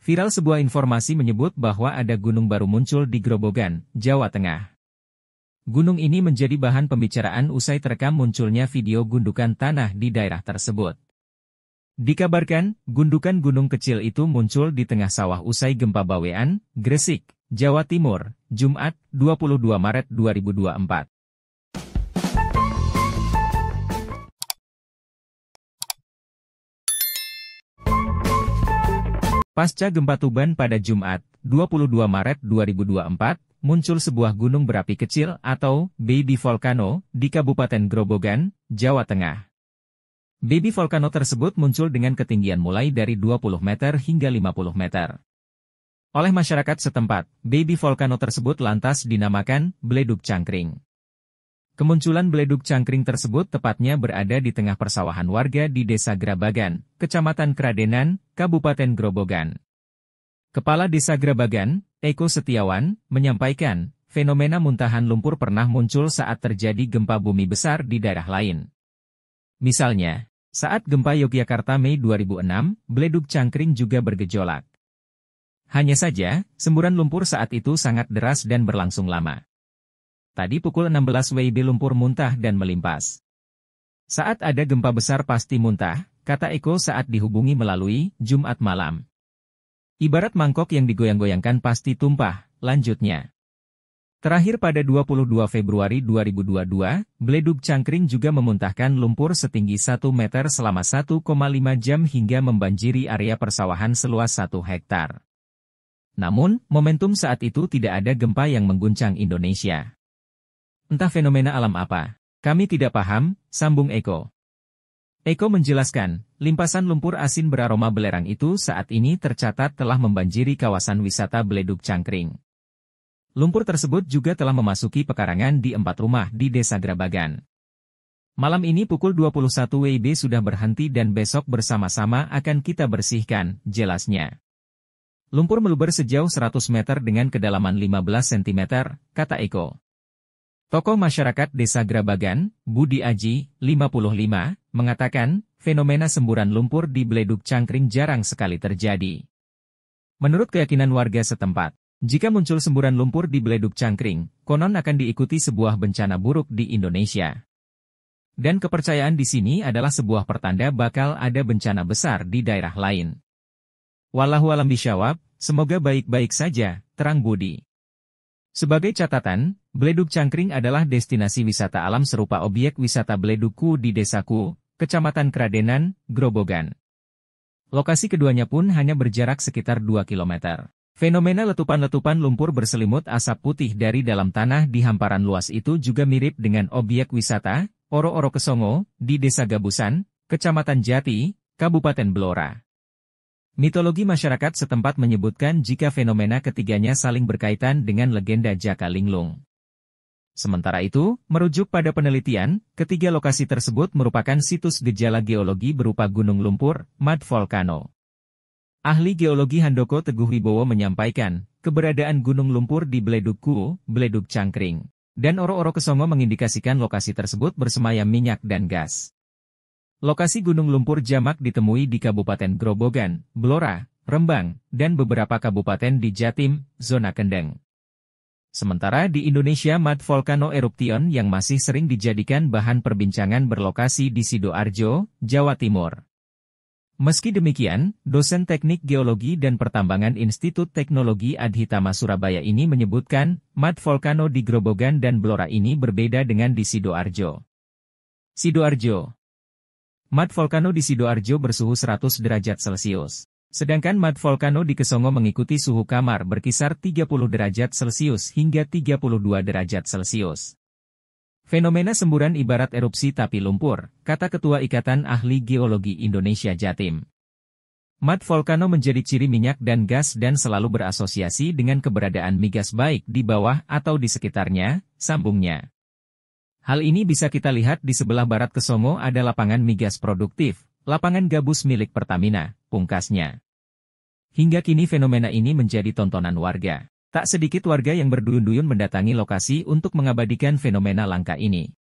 Viral sebuah informasi menyebut bahwa ada gunung baru muncul di Grobogan, Jawa Tengah. Gunung ini menjadi bahan pembicaraan usai terekam munculnya video gundukan tanah di daerah tersebut. Dikabarkan, gundukan gunung kecil itu muncul di tengah sawah usai gempa Bawean, Gresik, Jawa Timur, Jumat, 22 Maret 2024. Pasca gempa Tuban pada Jumat, 22 Maret 2024, muncul sebuah gunung berapi kecil atau baby volcano di Kabupaten Grobogan, Jawa Tengah. Baby volcano tersebut muncul dengan ketinggian mulai dari 20 meter hingga 50 meter. Oleh masyarakat setempat, baby volcano tersebut lantas dinamakan Bledug Cangkring. Kemunculan Bledug Cangkring tersebut tepatnya berada di tengah persawahan warga di Desa Grabagan, Kecamatan Kradenan, Kabupaten Grobogan. Kepala Desa Grabagan, Eko Setiawan, menyampaikan, fenomena muntahan lumpur pernah muncul saat terjadi gempa bumi besar di daerah lain. Misalnya, saat gempa Yogyakarta Mei 2006, Bledug Cangkring juga bergejolak. Hanya saja, semburan lumpur saat itu sangat deras dan berlangsung lama. Tadi pukul 16 WIB lumpur muntah dan melimpas. Saat ada gempa besar pasti muntah, kata Eko saat dihubungi melalui Jumat malam. Ibarat mangkok yang digoyang-goyangkan pasti tumpah, lanjutnya. Terakhir pada 22 Februari 2022, Bledug Cangkring juga memuntahkan lumpur setinggi 1 meter selama 1,5 jam hingga membanjiri area persawahan seluas 1 hektar. Namun, momentum saat itu tidak ada gempa yang mengguncang Indonesia. Entah fenomena alam apa, kami tidak paham, sambung Eko. Eko menjelaskan, limpasan lumpur asin beraroma belerang itu saat ini tercatat telah membanjiri kawasan wisata Bledug Cangkring. Lumpur tersebut juga telah memasuki pekarangan di 4 rumah di Desa Grabagan. Malam ini pukul 21 WIB sudah berhenti dan besok bersama-sama akan kita bersihkan, jelasnya. Lumpur meluber sejauh 100 meter dengan kedalaman 15 cm, kata Eko. Tokoh masyarakat Desa Grabagan, Budi Aji, 55, mengatakan, fenomena semburan lumpur di Bledug Cangkring jarang sekali terjadi. Menurut keyakinan warga setempat, jika muncul semburan lumpur di Bledug Cangkring, konon akan diikuti sebuah bencana buruk di Indonesia. Dan kepercayaan di sini adalah sebuah pertanda bakal ada bencana besar di daerah lain. Wallahualam bishawab, semoga baik-baik saja, terang Budi. Sebagai catatan, Bledug Cangkring adalah destinasi wisata alam serupa objek wisata Bledugku di Desaku, Kecamatan Kradenan, Grobogan. Lokasi keduanya pun hanya berjarak sekitar 2 km. Fenomena letupan-letupan lumpur berselimut asap putih dari dalam tanah di hamparan luas itu juga mirip dengan objek wisata, Oro-Oro Kesongo, di Desa Gabusan, Kecamatan Jati, Kabupaten Blora. Mitologi masyarakat setempat menyebutkan jika fenomena ketiganya saling berkaitan dengan legenda Jaka Linglung. Sementara itu, merujuk pada penelitian, ketiga lokasi tersebut merupakan situs gejala geologi berupa gunung lumpur, mud volcano. Ahli geologi Handoko Teguh Wibowo menyampaikan, keberadaan gunung lumpur di Bledugku, Bledug Cangkring, dan Oro-Oro Kesongo mengindikasikan lokasi tersebut bersemayam minyak dan gas. Lokasi gunung lumpur jamak ditemui di Kabupaten Grobogan, Blora, Rembang, dan beberapa kabupaten di Jatim, zona Kendeng. Sementara di Indonesia mud volcano eruption yang masih sering dijadikan bahan perbincangan berlokasi di Sidoarjo, Jawa Timur. Meski demikian, dosen teknik geologi dan pertambangan Institut Teknologi Adhitama Surabaya ini menyebutkan, mud volcano di Grobogan dan Blora ini berbeda dengan di Sidoarjo. Sidoarjo. Mud volcano di Sidoarjo bersuhu 100 derajat Celcius. Sedangkan mud volcano di Kesongo mengikuti suhu kamar berkisar 30 derajat Celcius hingga 32 derajat Celcius. Fenomena semburan ibarat erupsi tapi lumpur, kata Ketua Ikatan Ahli Geologi Indonesia Jatim. Mud volcano menjadi ciri minyak dan gas dan selalu berasosiasi dengan keberadaan migas baik di bawah atau di sekitarnya, sambungnya. Hal ini bisa kita lihat di sebelah barat Kesongo ada lapangan migas produktif, lapangan gabus milik Pertamina, pungkasnya. Hingga kini fenomena ini menjadi tontonan warga. Tak sedikit warga yang berduyun-duyun mendatangi lokasi untuk mengabadikan fenomena langka ini.